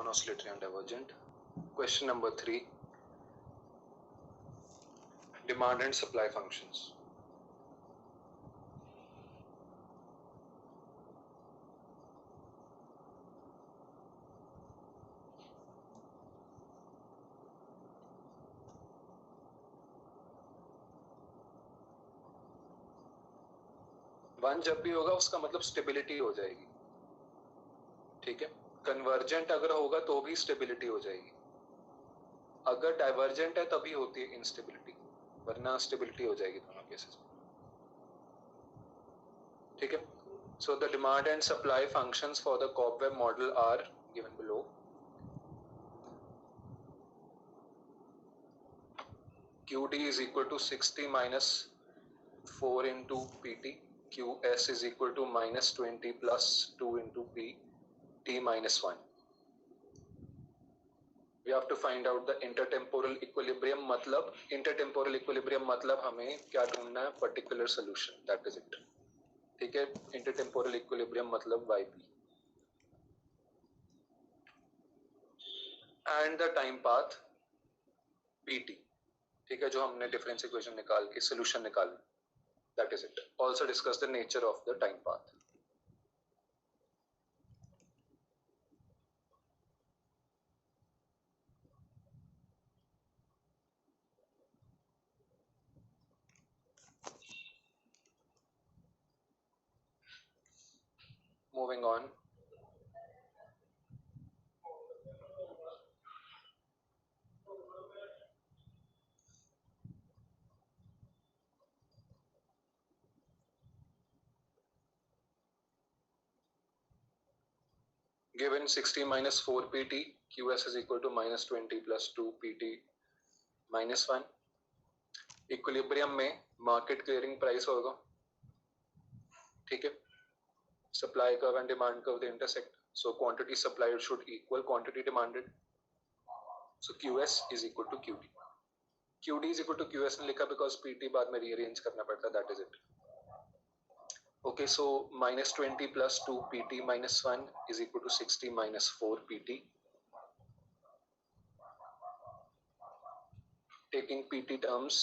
non-oscillatory and divergent. Question number 3. Demand and supply functions. One जब भी होगा उसका मतलब स्टेबिलिटी हो जाएगी, ठीक है। कन्वर्जेंट अगर होगा तो भी स्टेबिलिटी हो जाएगी, अगर डाइवर्जेंट है तभी होती है इंस्टेबिलिटी, वरना स्टेबिलिटी हो जाएगी दोनों केसेस में, ठीक है। So the demand and supply functions for the cobweb model are given below. QD is equal to 60 minus 4 into PT. QS is equal to minus 20 plus 2 into P T minus 1. We have to find out the intertemporal equilibrium. मतलब intertemporal equilibrium मतलब हमें क्या ढूंढना है? Particular solution. That is it. ठीक है. Intertemporal equilibrium मतलब YP. And the time path PT. ठीक है, जो हमने डिफरेंस इक्वेशन निकाल के सोल्यूशन निकाल. That is it. Also discuss the nature of the time path. Moving on. Given 60 minus 4 pt, qs is equal to minus 20 plus 2 pt minus 1. Equilibrium में market clearing price होगा, ठीक है. Supply curve and demand curve they intersect, so quantity supplied should equal quantity demanded. So qs is equal to qd. qd is equal to qs ने लिखा because pt बाद में rearrange करना पड़ता है. That is it. Okay, so minus 20 plus 2 pt minus 1 is equal to 60 minus 4 pt. Taking pt terms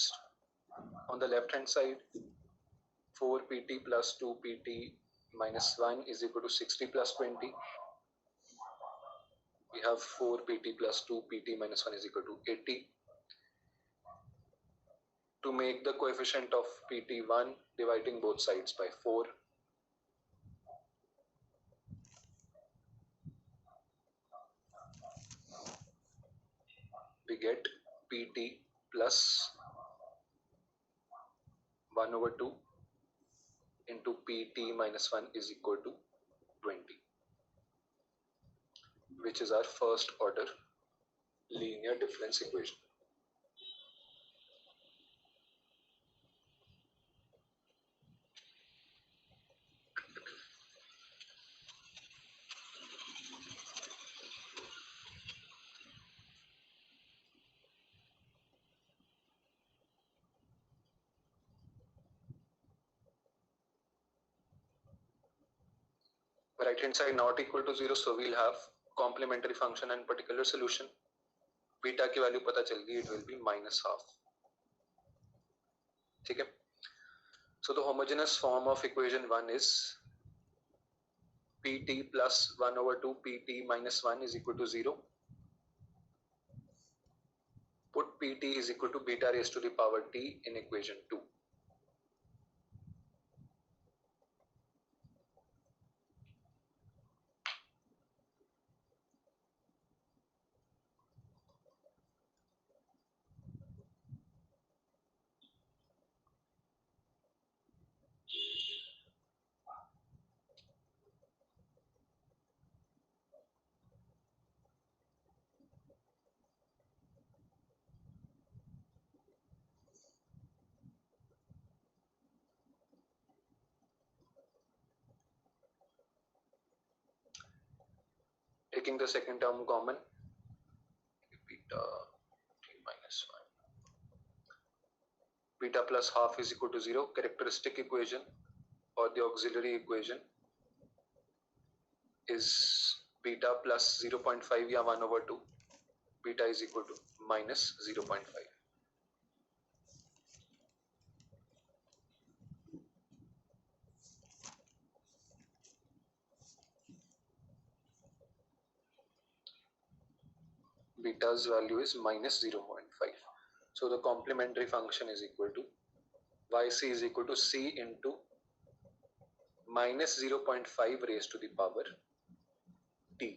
on the left hand side, 4 pt plus 2 pt minus 1 is equal to 60 plus 20. We have 4 pt plus 2 pt minus 1 is equal to 80. To make the coefficient of pt 1, dividing both sides by 4. We get pt plus 1 over 2 into pt minus 1 is equal to 20, which is our first order linear difference equation. Right hand side not equal to 0, so we'll have complementary function and particular solution. Beta की value पता चल गई, it will be minus half. ठीक है. So the homogeneous form of equation 1 is pt plus 1 over 2 pt minus 1 is equal to 0. Put pt is equal to beta raised to the power t in equation 2. Taking the second term common, beta t minus 1. Beta plus half is equal to 0. Characteristic equation or the auxiliary equation is beta plus 0.5 या 1/2, beta is equal to minus 0.5. Beta's value is minus 0.5. So the complementary function is equal to yc is equal to c into minus 0.5 raised to the power t,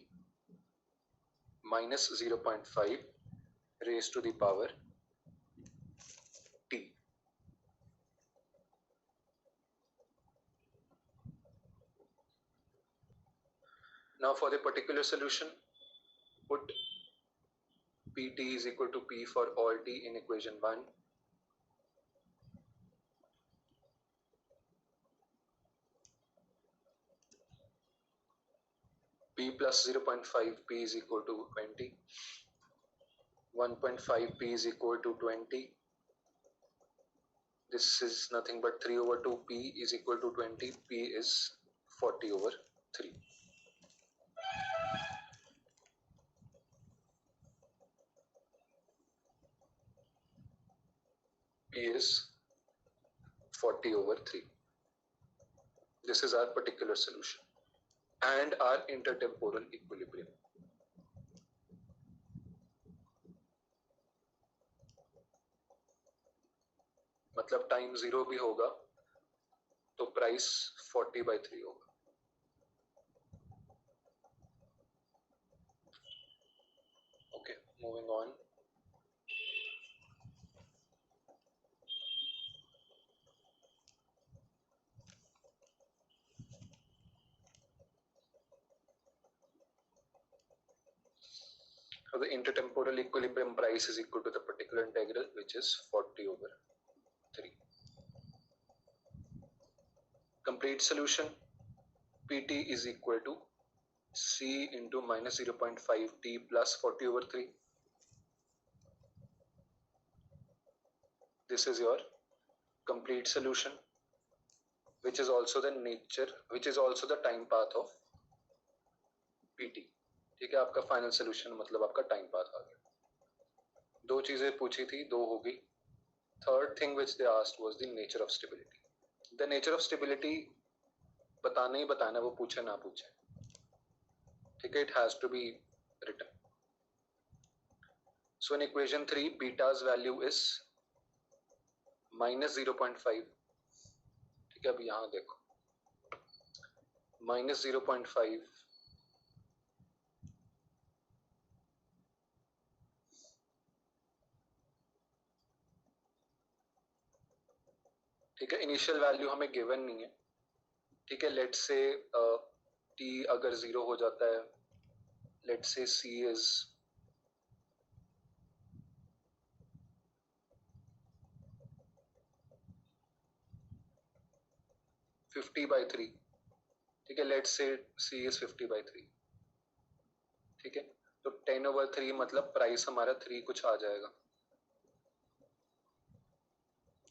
minus 0.5 raised to the power t. Now for the particular solution, put pt is equal to p for all t in equation 1. P plus 0.5 p is equal to 20. 1.5 p is equal to 20. This is nothing but 3/2 p is equal to 20. P is 40/3. P is 40/3. This is our particular solution and our intertemporal equilibrium. मतलब time 0 भी होगा तो price 40/3 होगा. Okay, moving on. So the intertemporal equilibrium price is equal to the particular integral, which is 40/3. Complete solution, Pt is equal to c into minus 0.5 t plus 40/3. This is your complete solution, which is also the time path of Pt. ठीक है, आपका final solution मतलब आपका time path आ गया. दो चीजें पूछी थी, दो हो गई. Third thing which they asked was the nature of stability. The nature of stability बताना ही बताना, वो पूछे ना पूछे. ठीक है, it has to be written. So in equation 3 beta's value is minus 0.5. ठीक है, अब यहां देखो minus 0.5 ठीक है. इनिशियल वैल्यू हमें गिवन नहीं है. ठीक है, लेट्स से t अगर 0 हो जाता है, लेट्स से c इज 50/3. ठीक है, लेट्स से c इज 50/3. ठीक है, तो 10/3 मतलब प्राइस हमारा 3 कुछ आ जाएगा,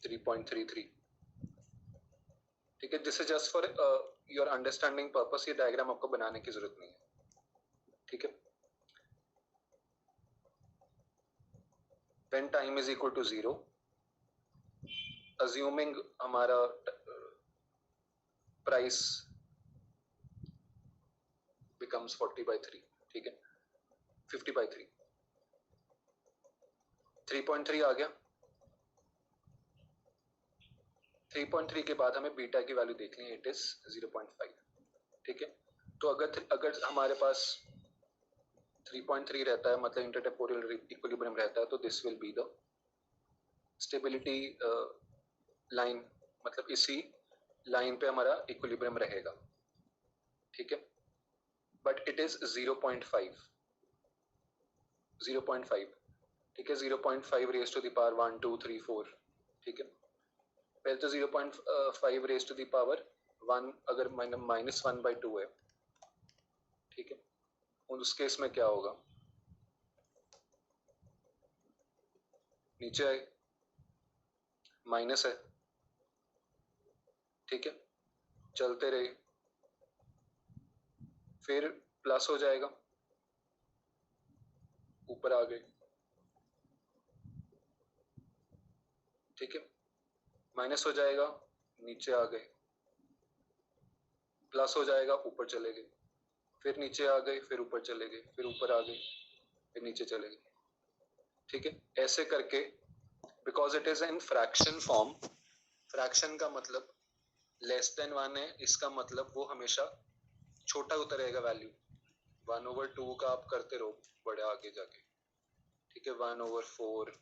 3.33. ठीक है, this is just for your understanding purpose. ये डायग्राम आपको बनाने की जरूरत नहीं है. ठीक है, when time is equal to 0, assuming हमारा प्राइस becomes 40/3. ठीक है, 50/3. 3.3 आ गया. 3.3 के बाद हमें बीटा की वैल्यू देखनी है, इट इज 0.5. ठीक है, तो अगर हमारे पास 3.3 रहता है, मतलब इंटरटेम्पोरल इक्विलिब्रियम रहता है, तो this will be the stability line. मतलब इसी लाइन पे हमारा इक्विलिब्रियम रहेगा. ठीक है, बट इट इज 0.5. 0.5. ठीक है, 0.5 रेज टू द पावर 1 2 3 4. ठीक है, पहले तो 0.5 रेज टू द पावर 1 अगर -1/2 है. ठीक है, उस केस में क्या होगा, नीचे आए, माइनस है. ठीक है, चलते रहे, फिर प्लस हो जाएगा. ऊपर आ गए, ठीक है, माइनस हो जाएगा, नीचे आ गए, प्लस हो जाएगा, ऊपर चले गए, फिर नीचे आ गए, फिर ऊपर चले गए, फिर ऊपर आ गए, फिर नीचे चले गए, ठीक है, ऐसे करके, because it is in fraction form, fraction का मतलब लेस देन 1 है, इसका मतलब वो हमेशा छोटा होता रहेगा वैल्यू, 1/2 का आप करते रहो बड़े आगे जाके, ठीक है, 1/4,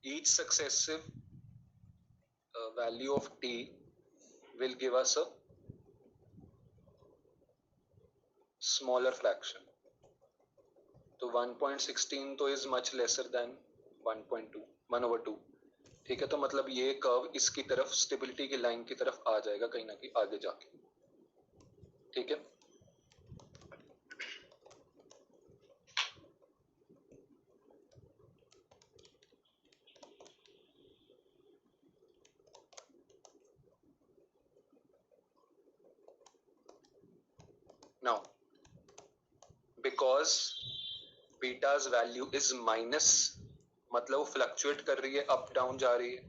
each successive value of t will give us a smaller fraction. तो 1.16 तो is much lesser than 1.2, 1/2, ठीक है, तो मतलब ये कर्व इसकी तरफ, स्टेबिलिटी की लाइन की तरफ आ जाएगा कहीं ना कहीं आगे जाके, ठीक है। Now because beta's value is minus, मतलब वो फ्लक्चुएट कर रही है, अप डाउन जा रही है,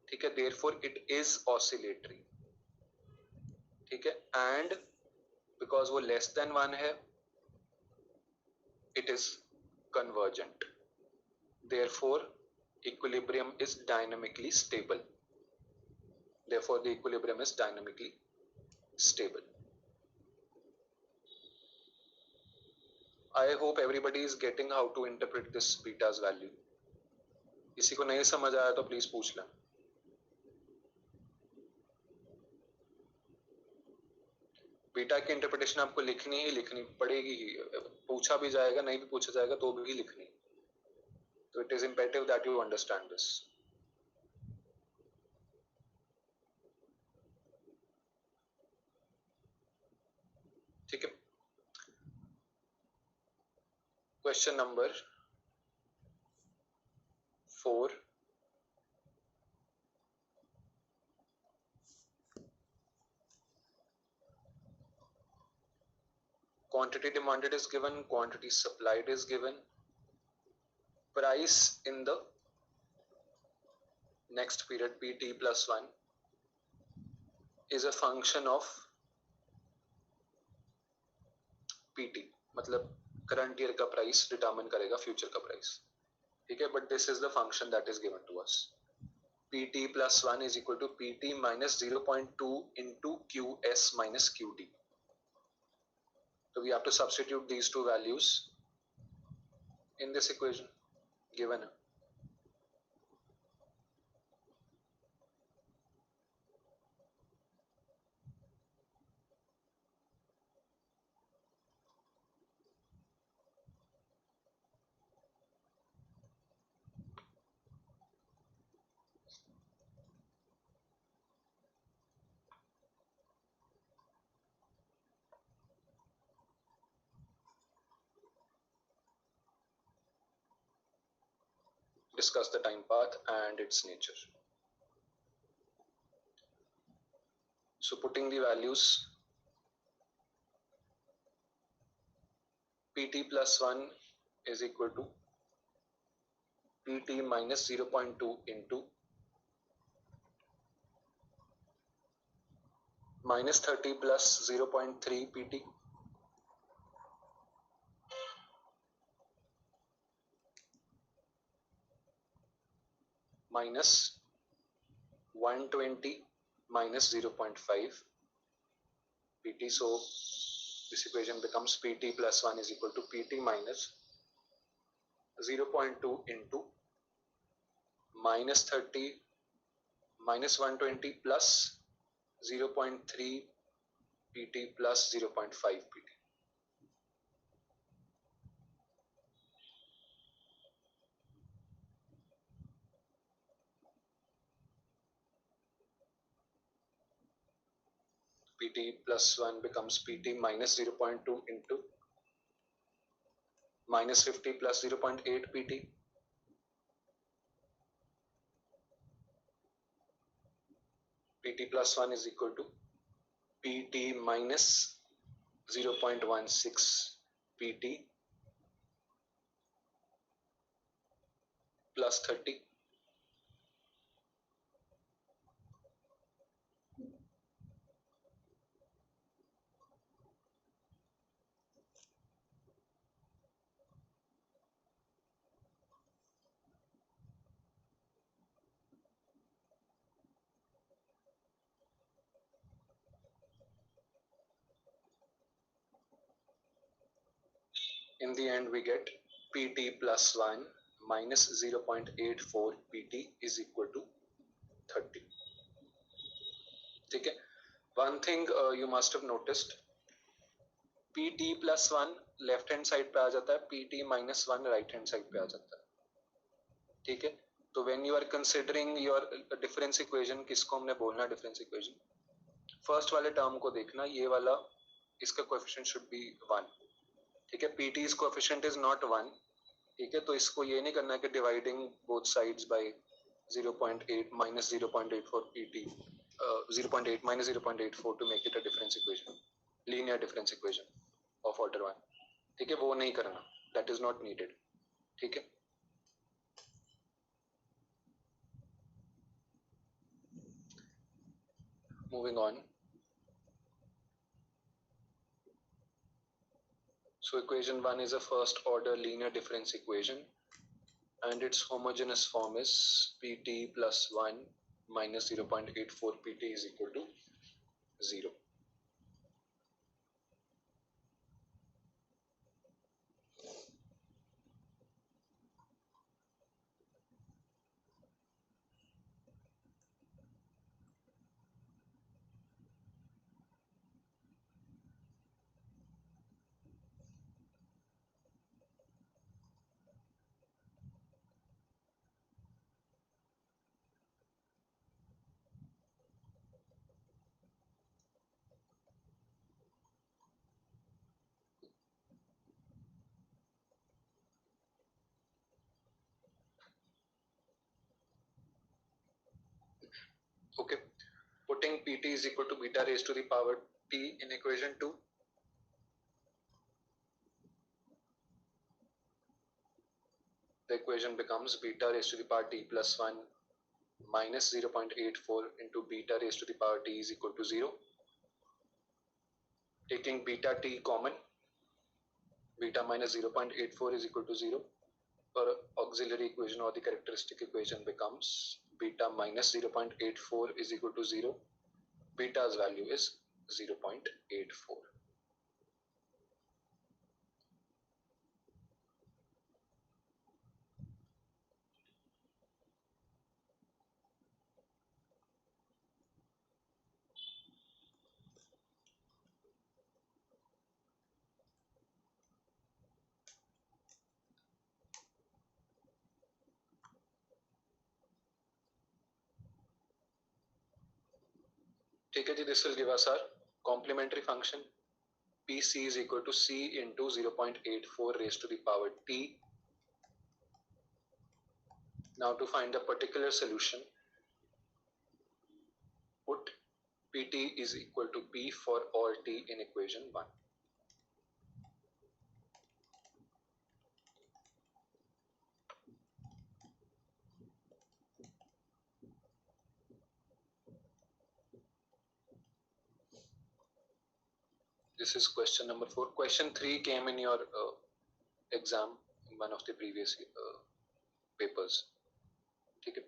ठीक है, देयरफॉर इट इज ऑसिलेटरी, ठीक है, एंड बिकॉज वो लेस देन 1 है, it is convergent, therefore equilibrium is dynamically stable, therefore the equilibrium is dynamically stable. I hope everybody is getting how to interpret this beta's value. किसी को नहीं समझ आया तो प्लीज पूछ लें। बीटा की इंटरप्रिटेशन आपको लिखनी ही लिखनी पड़ेगी ही, पूछा भी जाएगा, नहीं भी पूछा जाएगा तो भी लिखनी, तो it is imperative that you understand this, ठीक है। Question number 4, quantity demanded is given, quantity supplied is given, price in the next period pt plus 1 is a function of pt, मतलब करंट ईयर का price determine करेगा future का price, ठीक है, but this is the function that is given to us, pt plus 1 is equal to pt minus 0.2 into qs minus qt, so we have to substitute these two values in this equation given. Discuss the time path and its nature. So putting the values, pt plus 1 is equal to pt minus 0.2 into minus 30 plus 0.3 pt minus 120 minus 0.5 pt. So this equation becomes pt plus 1 is equal to pt minus 0.2 into minus 30 minus 120 plus 0.3 pt plus 0.5 pt. pt plus 1 becomes pt minus 0.2 into minus 50 plus 0.8 pt pt plus 1 is equal to pt minus 0.16 pt plus 30. In the end, we get PT plus 1 minus 0.84 PT is equal to 30. Okay. One thing you must have noticed, PT plus 1 left hand side पे आ जाता है, PT minus 1 right hand side पे आ जाता है. ठीक है. तो when you are considering your difference equation, किसको हमने बोलना डिफरेंस इक्वेशन, फर्स्ट वाले टर्म को देखना, ये वाला इसका कोएफिशिएंट शुड बी 1. ठीक है. PT's coefficient is not 1. ठीक है. तो इसको ये नहीं करना है कि dividing both sides by 0.8 minus 0.84 PT, 0.8 minus 0.84 to make it a difference equation, linear difference equation of order 1. ठीक है. वो नहीं करना, that is not needed. ठीक है. Moving on. So equation 1 is a first order linear difference equation and its homogeneous form is PT plus 1 minus 0.84 PT is equal to 0. Okay, putting PT is equal to beta raised to the power T in equation 2. The equation becomes beta raised to the power T plus 1 minus 0.84 into beta raised to the power T is equal to 0. Taking beta T common, beta minus 0.84 is equal to 0. Our auxiliary equation or the characteristic equation becomes beta minus 0.84 is equal to 0. Beta's value is 0.84. ठीक है जी, this will give us our complementary function PC is equal to C into 0.84 raised to the power T. Now to find the particular solution, put PT is equal to P for all T in equation 1. This is question number 4. Question 3 came in your exam in one of the previous papers. ठीक है.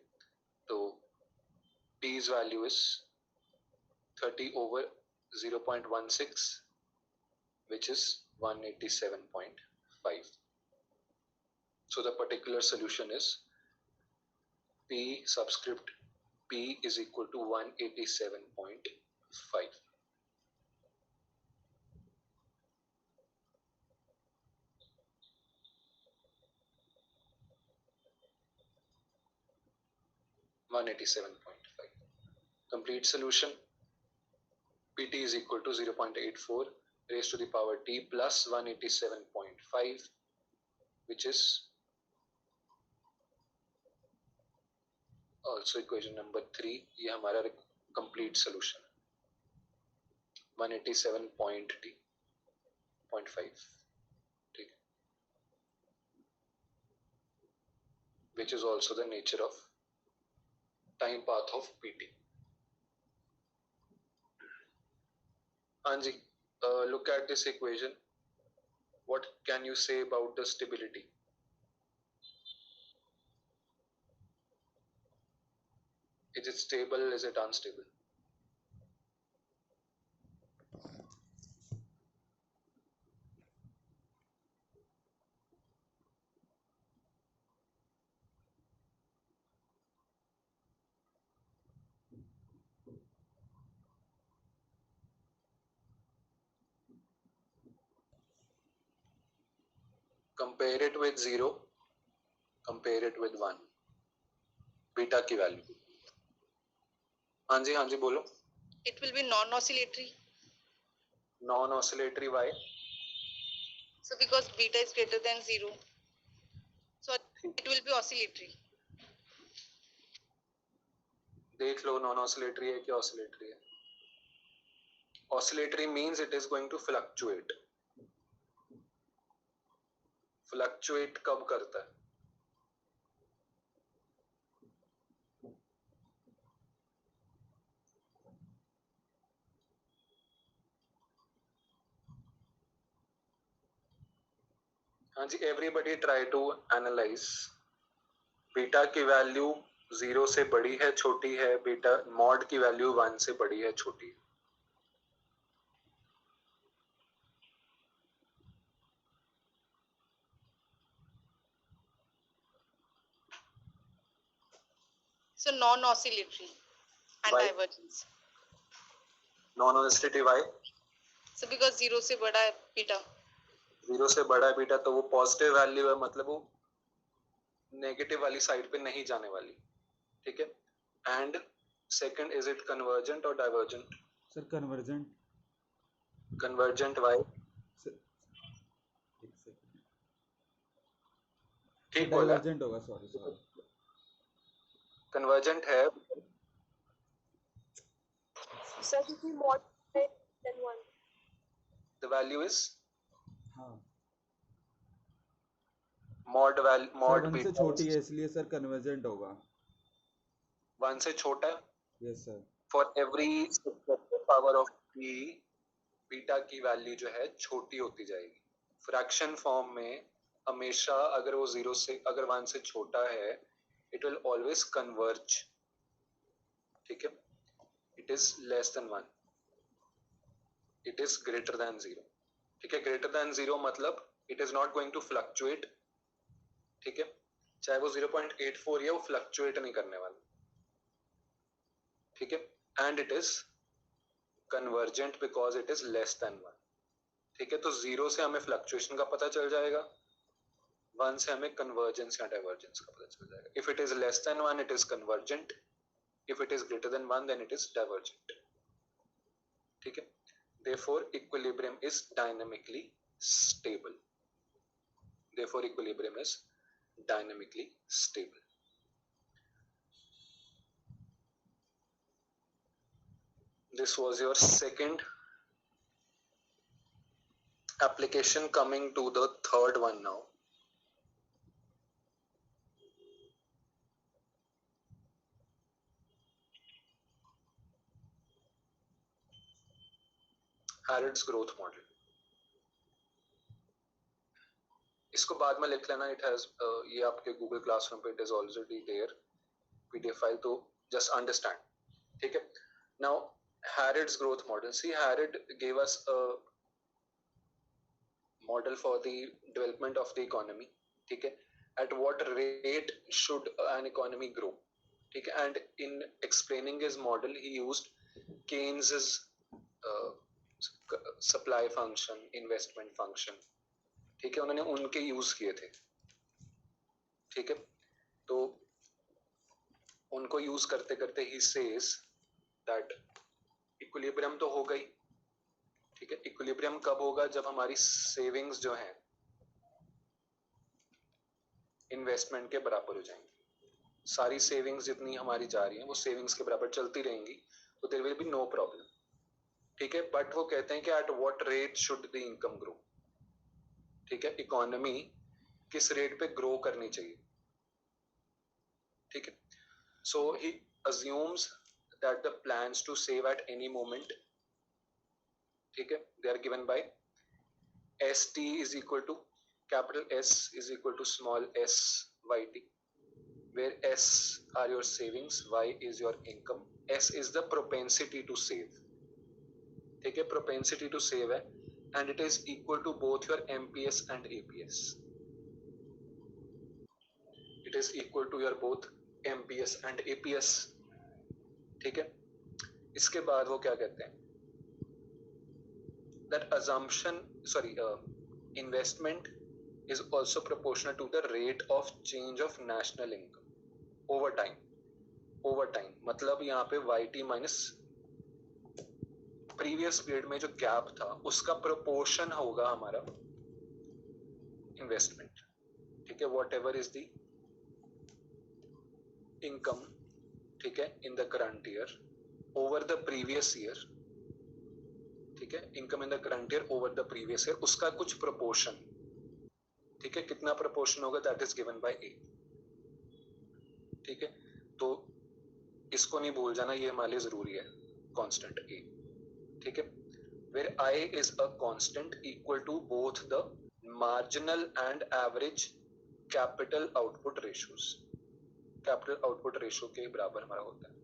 तो T's value is 30 over 0.16, which is 187.5. So the particular solution is P subscript P is equal to 187.5. Complete solution. PT is equal to 0.84 raised to the power T plus 187.5, which is also equation number 3. ये हमारा complete solution 187.5. ठीक है. which is also the nature of time path of PT. Anji, look at this equation. What can you say about the stability? Is it stable? Is it unstable? Compare it with 0, compare it with 1. Beta की value. हाँ जी बोलो. It will be non-oscillatory. Non-oscillatory, why? So because beta is greater than 0, so it will be oscillatory. देख लो non-oscillatory है कि oscillatory है. Oscillatory means it is going to fluctuate. Fluctuate कब करता है? हाँ जी, everybody try to analyze. Beta की value 0 से बड़ी है छोटी है, बीटा मॉड की वैल्यू 1 से बड़ी है छोटी है. So non-oscillatory and Why? divergence. Non-oscillatory, why? So because 0 से बड़ा है बीटा. 0 से बड़ा है बीटा तो वो पॉजिटिव वैल्यू है, मतलब वो नेगेटिव वाली साइड पे नहीं जाने वाली. ठीक है. And second, is it convergent और divergent? Sir convergent. Convergent, why? ठीक बोला. डाइवर्जेंट होगा, सॉरी. कन्वर्जेंट है. Sir, if we mod then 1. The value is हाँ. mod value mod 1 से छोटी है इसलिए सर कन्वर्जेंट होगा. 1 से छोटा है. Yes sir. For every successive power of p, beta की वैल्यू जो है छोटी होती जाएगी. फ्रैक्शन फॉर्म में हमेशा अगर वो 0 से अगर 1 से छोटा है, it will always converge. ठीक है. It is less than 1. It is greater than 0. ठीक है. greater than 0 मतलब it is not going to fluctuate. ठीक है. चाहे वो 0.84 या वो fluctuate नहीं करने वाला. ठीक है. and it is convergent because it is less than 1. ठीक है. तो 0 से हमें fluctuation का पता चल जाएगा, 1 से हमें convergence या divergence का पता चल जाएगा. if it is less than 1 it is convergent. If it is greater than 1 then it is divergent. ठीक है. Therefore equilibrium is dynamically stable. Therefore equilibrium is dynamically stable. This was your second application. Coming to the third one now. Harrod's growth model. इसको बाद में लिख लेना. It has ये आपके Google Classroom पे it is already there PDF file, तो just understand. ठीक है. Now Harrod's growth model. See, Harrod gave us a model for the development of the economy. ठीक है. At what rate should an economy grow? ठीक है. And in explaining his model he used Keynes's supply function, investment function. ठीक है. उन्होंने उनके use किए थे. ठीक है. तो उनको यूज करते करते ही सेज दैट इक्विलिब्रियम तो हो गई. ठीक है. इक्विलिब्रियम कब होगा? जब हमारी सेविंग्स जो हैं इन्वेस्टमेंट के बराबर हो जाएंगी. सारी सेविंग्स जितनी हमारी जा रही हैं वो सेविंग्स के बराबर चलती रहेंगी, तो there will be no problem. ठीक है. बट वो कहते हैं कि at what rate should the income grow. ठीक है. इकोनॉमी किस रेट पे ग्रो करनी चाहिए? ठीक है. So he assumes that the plans to save at any moment, ठीक है, they are given by ST is equal to capital S is equal to small s YT, where S are your savings, Y is your income, S is the propensity to save, ठीक है, propensity to save है, and it is equal to both your MPS and APS. It is equal to your both MPS and APS, ठीक है. इसके बाद वो क्या कहते हैं, that assumption, investment is also proportional to the rate of change of national income over time. मतलब यहाँ पे YT माइनस प्रीवियस पीरियड में जो गैप था उसका प्रोपोर्शन होगा हमारा इन्वेस्टमेंट, ठीक है, what ever is the income, ठीक है, in the current year over the previous year, ठीक है, income in the current year over the previous year, उसका कुछ प्रोपोर्शन, ठीक है, कितना प्रोपोर्शन होगा दैट इज गिवन बाय ए, ठीक है. तो इसको नहीं भूल जाना, ये हमारे लिए जरूरी है, कांस्टेंट ए, ठीक है, where I is a constant equal to both the marginal and average capital output ratios, capital output ratio के बराबर हमारा होता है,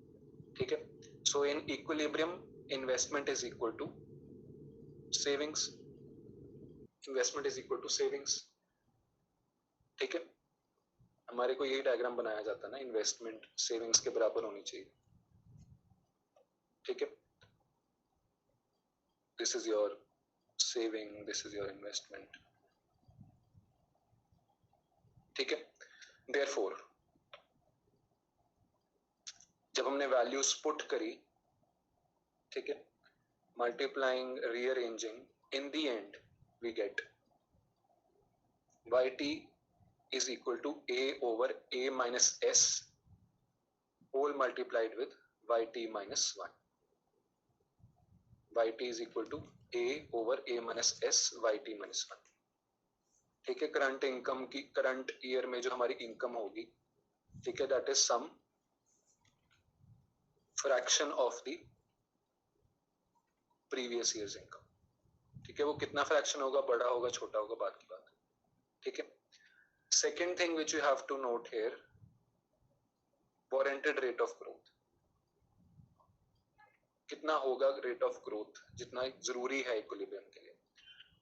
ठीक है. So in equilibrium investment is equal to savings, investment is equal to savings, ठीक है. हमारे को यही डायग्राम बनाया जाता है ना, इन्वेस्टमेंट सेविंग्स के बराबर होनी चाहिए, ठीक है. This is your saving, this is your investment, ठीक है. देयरफॉर जब हमने वैल्यूज पुट करी, ठीक है, multiplying, rearranging, in the end we get YT is equal to A over A minus S whole multiplied with YT minus 1. YT is equal to A over A minus S YT minus 1. ठीक है. Current income की, current year में जो हमारी income होगी, ठीक है, that is some fraction of the previous year's income, ठीक है. वो कितना फ्रैक्शन होगा, बड़ा होगा छोटा होगा, बात की बात, ठीक है. Second thing which you have to note here, warranted rate of growth. कितना होगा rate of growth, जितना जरूरी है इक्विलिब्रियम के लिए.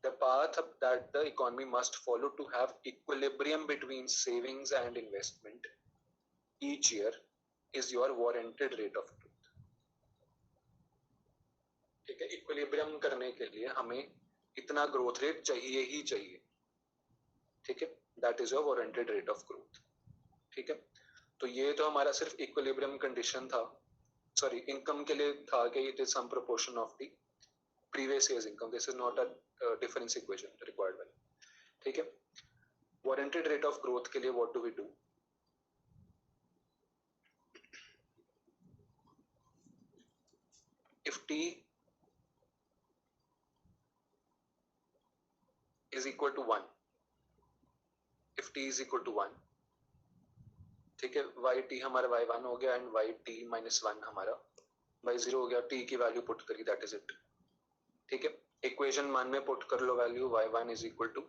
The path that the economy must follow to have equilibrium between savings and investment each year is your warranted rate of growth. ठीक है. Equilibrium करने के लिए हमें इतना ग्रोथ रेट चाहिए ही चाहिए, ठीक है. That is your warranted rate of growth, ठीक है. तो ये तो हमारा सिर्फ इक्विलिब्रियम कंडीशन था, सॉरी इनकम के लिए था कि it is some proportion of the previous year's income. This is not a difference equation required value, ठीक है. वारंटेड रेट ऑफ ग्रोथ के लिए what do we do, if t is equal to 1, if t is equal to 1, ठीक है, YT हमारा Y1 हो गया and YT minus 1 हमारा Y0 हो गया, t की वैल्यू पुट करी, दैट इज इट, ठीक है. इक्वेशन मान में पुट कर low value, Y1 is equal to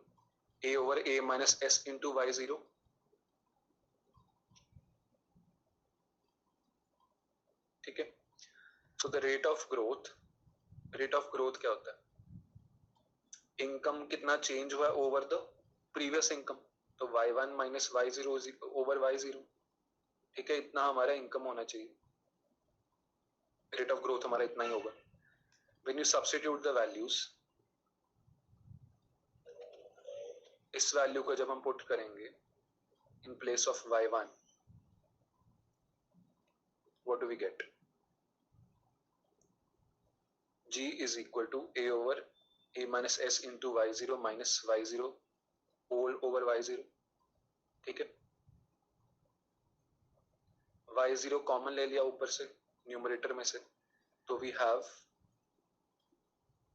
A over A minus S into Y0, ठीक है. So the rate of growth, rate of growth क्या होता है, इनकम कितना चेंज हुआ ओवर द प्रीवियस इनकम, तो Y1 minus Y0 over Y0, ठीक है. इतना हमारा इनकम होना चाहिए, रेट ऑफ ग्रोथ हमारा इतना ही होगा. When you substitute the values, इस वैल्यू को जब हम पुट करेंगे in place of Y1, what do we get, G is equal to A over A minus S into Y0 minus Y0 whole over Y0, ठीक है. Y0 common ले लिया ऊपर से न्यूमरेटर में से, तो we have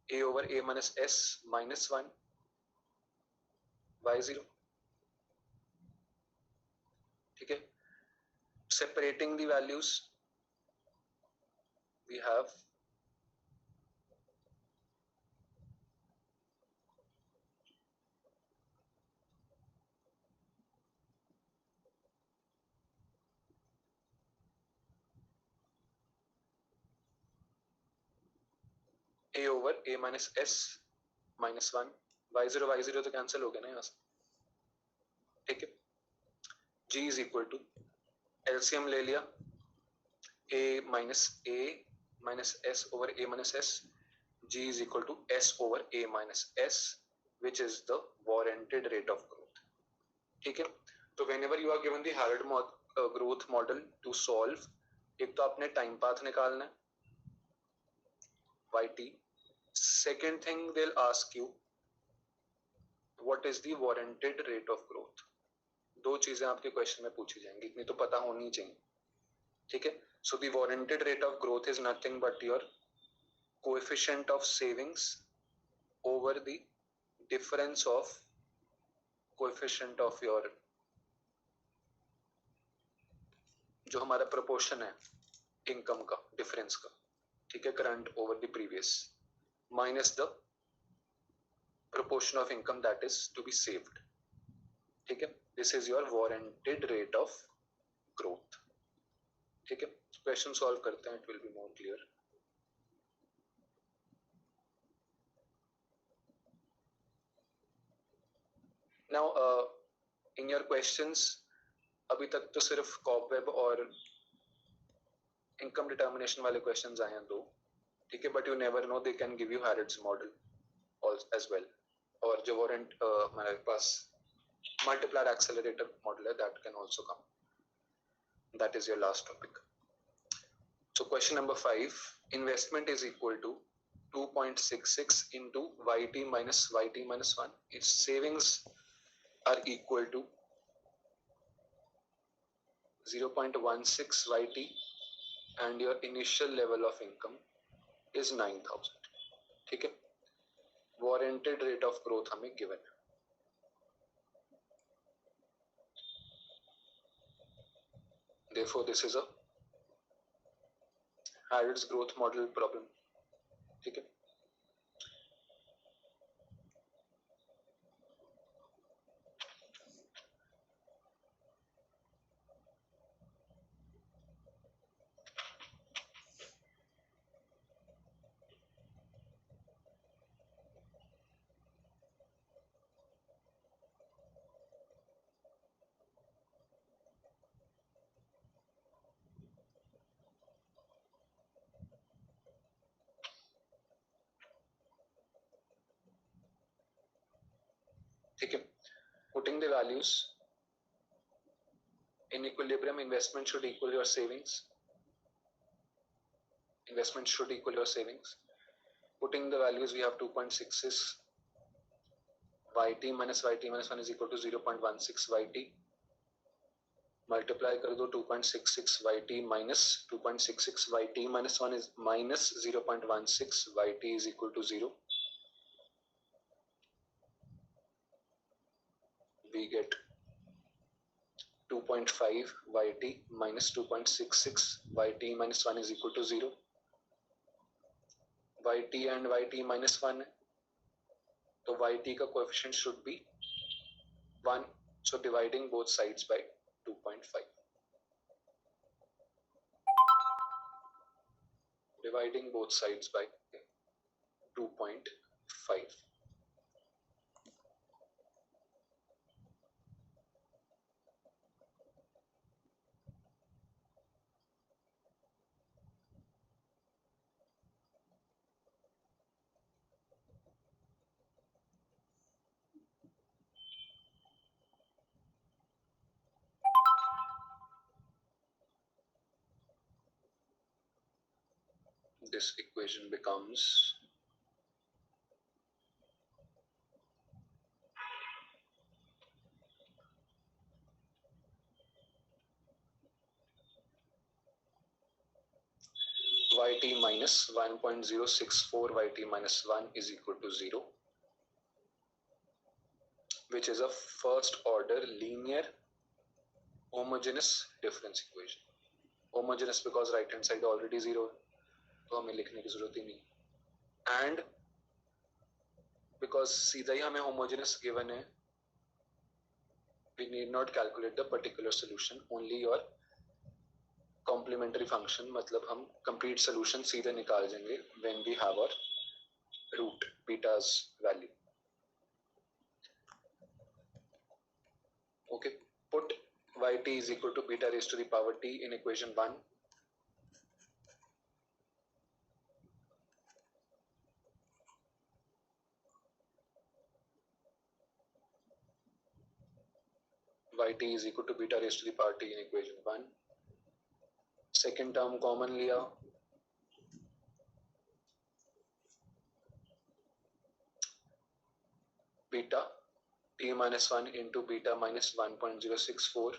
A over A minus S minus 1 Y0, ठीक है. Separating the values, we have a over a minus s minus 1, y0 तो कैंसिल हो गया ना यहाँ से, ठीक है. g is equal to LCM ले लिया, a minus s over a minus s, g is equal to s over a minus s, which is the warranted rate of growth. ठीक है. तो whenever you are given the Harrod growth model to solve, एक तो आपने time path निकालना है yt. Second thing they'll ask you what is the warranted rate of growth. दो चीजें आपके क्वेश्चन में पूछी जाएंगी, इतनी तो पता होनी चाहिए, ठीक है. So the warranted rate of growth is nothing but your coefficient of savings over the difference of coefficient of your, जो हमारा proportion है income का, difference का, ठीक है, current over the previous, minus the proportion of income that is to be saved, ठीक है. This is your warranted rate of growth, ठीक है. Question solve करते हैं, it will be more clear. Now in your questions अभी तक तो सिर्फ कॉपवेब और इनकम डिटर्मिनेशन वाले क्वेश्चंस आए हैं दो, ठीक है. But you never know, they can give you Harrod's model as well, और जो वारंट हमारे पास मल्टीप्लायर एक्सेलरेटर मॉडल है, that can also come. That is your last topic. So question number 5, investment is equal to 2.66 into yt minus 1. Its savings are equal to 0.16 yt and your initial level of income is 9,000, ठीक है. Warranted rate of growth हमें given है. Therefore this is a Harrod's growth model problem, ठीक है. ठीक है. Putting the values in equilibrium, investment should equal your savings. Investment should equal your savings. Putting the values, we have 2.66 yt minus 1 is equal to 0.16 yt. Multiply कर दो 2.66 yt minus 2.66 yt minus 1 is minus 0.16 yt is equal to 0. We get 2.5 yt minus 2.66 yt minus 1 is equal to 0. yt and yt minus 1 है, तो yt का coefficient should be 1. So dividing both sides by 2.5. Dividing both sides by 2.5. This equation becomes yt minus 1.064 yt minus 1 is equal to 0, which is a first order linear homogeneous difference equation. Homogeneous because right hand side already zero है, तो हमें लिखने की जरूरत ही नहीं। And because सीधा ही हमें homogeneous given है, we need not calculate the particular solution, only your complementary function, मतलब हम complete solution सीधे निकाल देंगे when we have our root beta's value. Okay, put yt is equal to beta raised to the power t in equation 1. Yt is equal to beta raised to the power t in equation 1. Second term common लिया, beta t minus 1 into beta minus 1.064,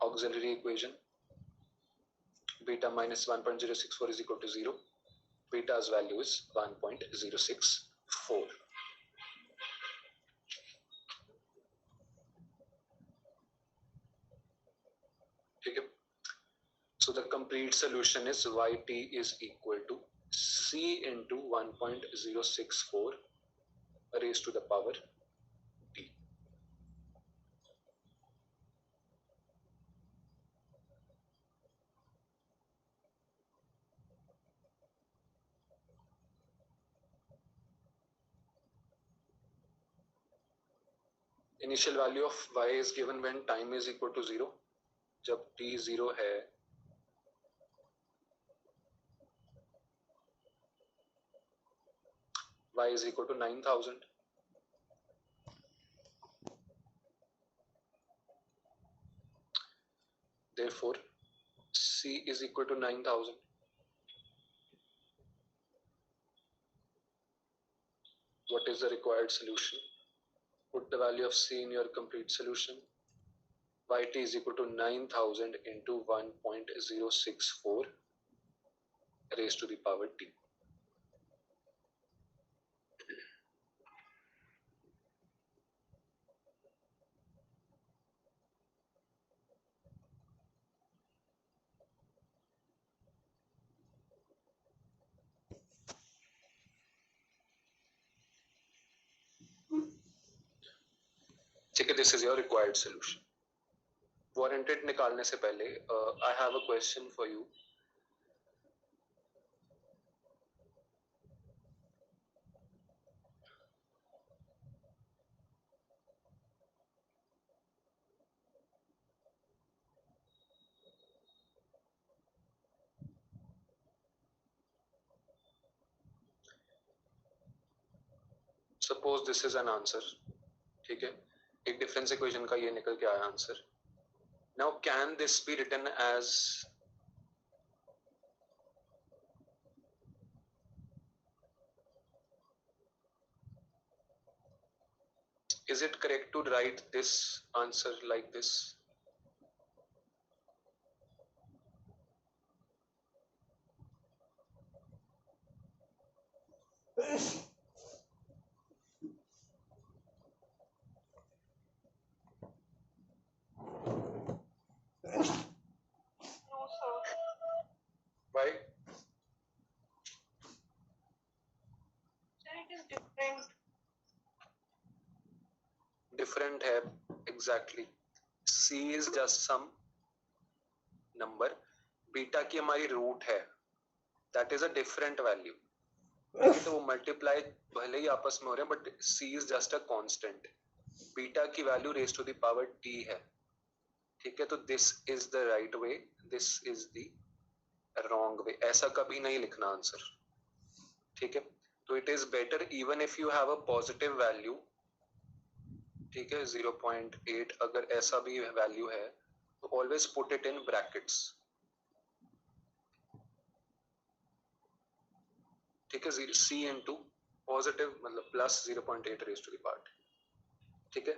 auxiliary equation, beta minus 1.064 is equal to 0, beta's value is 1.064. ठीक है, so the complete solution is yt is equal to c into 1.064 raised to the power t. Initial value of y is given when time is equal to 0. जब t 0 है, y is equal to 9000. Therefore, c is equal to 9000. What is the required solution? Put the value of c in your complete solution. Yt is equal to 9000 into 1.064 raised to the power t. ठीक है, this is your required solution. Warranted निकालने से पहले I have a question for you. Suppose this is an answer. ठीक है, एक difference equation का ये निकल के आया answer. Now can this be written as is it correct to write this answer like this? No, sir. Why? Sir, it is different. Different है, exactly. C is just some number. Beta की हमारी root है, that is a different value. तो वो multiply भले ही आपस में हो रहे हैं, but C is just a constant. Beta की value raise to the power t है. ठीक है, तो this is the right way, this is the wrong way. ऐसा कभी नहीं लिखना आंसर. ठीक है, तो it is better even if you have a positive value. ठीक है, 0.8 अगर ऐसा भी वैल्यू है तो always put it in brackets. ठीक है, c इंटू पॉजिटिव मतलब plus 0.8 raise to the power. ठीक है,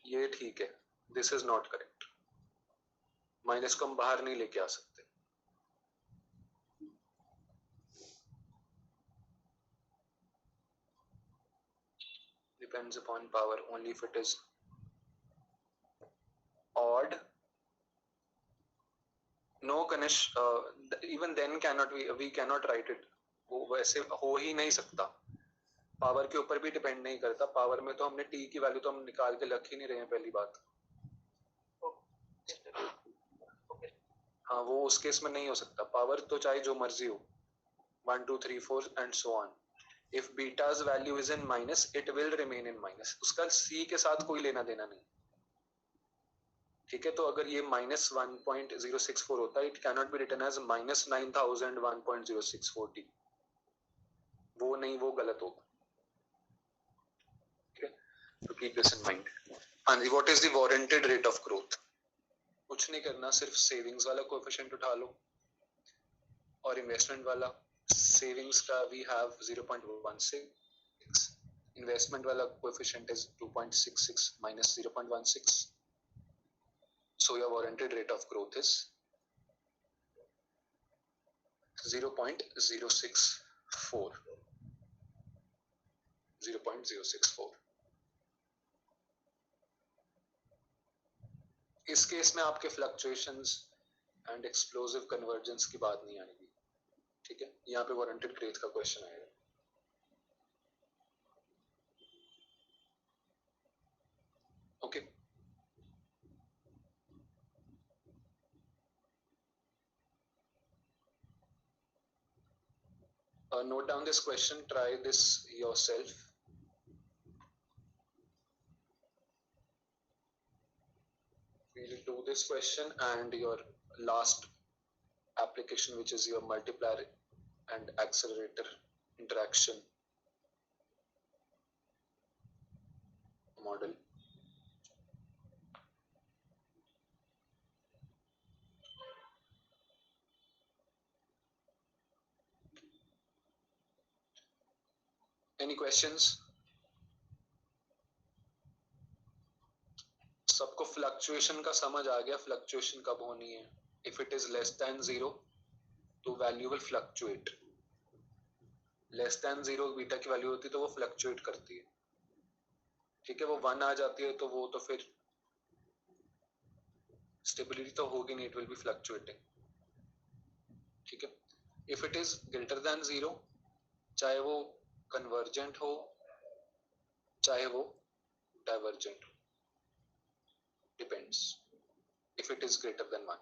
ये ठीक है. This is not correct. Minus को हम बाहर नहीं लेके आ सकते. Depends upon power only if it is odd. No Ramesh, even then cannot we cannot write it. वो वैसे हो ही नहीं सकता. पावर के ऊपर भी डिपेंड नहीं करता. पावर में तो हमने t की वैल्यू तो हम निकाल के रख ही नहीं रहे हैं पहली बात. हाँ, वो उस केस में नहीं हो सकता. पावर तो चाहे जो मर्जी हो, 1 2 3 4 and so on. If beta's value is in minus, it will remain in minus. उसका c के साथ कोई लेना देना नहीं. ठीक है, तो अगर ये -1.064 होता है, it cannot be written as -9001.064 t. वो नहीं, वो गलत होगा. Okay, so keep this in mind. हाँ जी, what is the warranted rate of growth? कुछ नहीं करना, सिर्फ सेविंग्स वाला कोएफिशिएंट उठा लो और इन्वेस्टमेंट वाला. सेविंग्स का वी हैव 0.16, इन्वेस्टमेंट वाला coefficient is 2.66 minus 0.16. So your warranted rate of growth is 0.064. 0.064. इस केस में आपके फ्लक्चुएशंस एंड एक्सप्लोसिव कन्वर्जेंस की बात नहीं आएगी. ठीक है, यहाँ पे वारंटेड ग्रेथ का क्वेश्चन आएगा. Okay, note down this question, try this yourself. We'll do this question and your last application, which is your multiplier and accelerator interaction model. Any questions? सबको फ्लक्चुएशन का समझ आ गया? फ्लक्चुएशन कब होनी है? If it is less than 0, तो value will fluctuate. Less than 0 beta की value होती है तो वो फ्लक्चुएट करती है. ठीक है, वो 1 आ जाती है तो वो तो फिर स्टेबिलिटी तो होगी नहीं, इट विल बी फ्लक्चुएटिंग. ठीक है, if it is greater than 0, चाहे वो कन्वर्जेंट हो चाहे वो डाइवर्जेंट हो, depends. If it is greater than 1,